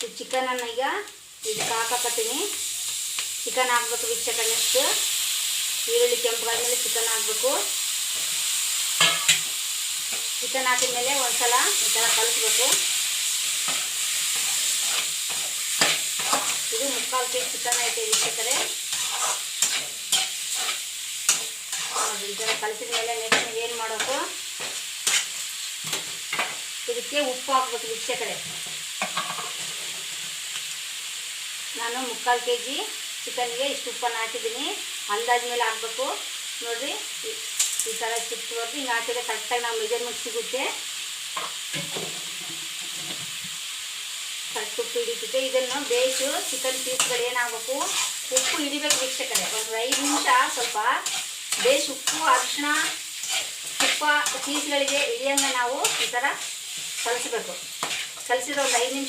ಈ ಚಿಕನನ್ನು ಈಗ ಇದಕ್ಕೆ ಹಾಕಕತ್ತೀನಿ. ಚಿಕನ್ ಹಾಕ್ಬೇಕು ವೀಕ್ಷಕರೇ. ನೆಕ್ಸ್ಟ್ ಈರುಳ್ಳಿ ಕೆಂಪಗಾದ್ಮೇಲೆ ಚಿಕನ್ ಹಾಕಬೇಕು. ಚಿಕನ್ ಹಾಕಿದ್ಮೇಲೆ ಒಂದ್ಸಲ ಈ ಥರ ಕಲಿಸ್ಬೇಕು. ಇದು 3/4 kg ಚಿಕನ್ ಐತೆ ವೀಕ್ಷಕರೇ. ಈ ಥರ ಕಲಿಸಿದ್ಮೇಲೆ ನೆಕ್ಸ್ಟ್ ನೀವೇನು ಮಾಡಬೇಕು, ಇದಕ್ಕೆ ಉಪ್ಪು ಹಾಕ್ಬೇಕು ವೀಕ್ಷಕರೇ. ನಾನು 3/4 kg ಚಿಕನ್ಗೆ ಇಷ್ಟು ಉಪ್ಪನ್ನು ಹಾಕಿದ್ದೀನಿ. ಅಂದಾಜು ಮೇಲೆ ಹಾಕಬೇಕು ನೋಡಿರಿ. ಈ ಥರ ಸುತ್ತುವರೆದು ಹಿಂಗೆ ಹಾಕಿದ್ರೆ ಕರೆಕ್ಟಾಗಿ ನಾವು ಮೆಜರ್ಮೆಂಟ್ ಸಿಗುತ್ತೆ. ಕರೆಕ್ಟ್ ಉಪ್ಪು ಹಿಡಿತೈತೆ. ಇದನ್ನು ಬೇಯಿಸು ಚಿಕನ್ ಪೀಸ್ಗಳು ಏನಾಗಬೇಕು, ಉಪ್ಪು ಹಿಡಿಬೇಕು ವೀಕ್ಷಕರೇ. ಒಂದು 5 ನಿಮಿಷ ಸ್ವಲ್ಪ ಬೇಯಿಸಿ ಉಪ್ಪು ಅರಿಶಿಣ ತುಪ್ಪ ಪೀಸ್ಗಳಿಗೆ ಹಿಡಿಯಂಗೆ ನಾವು ಈ ಥರ ಕಲಿಸ್ಬೇಕು. ಕಲಿಸಿದ್ರೆ ಒಂದು 5 ನಿಮಿಷ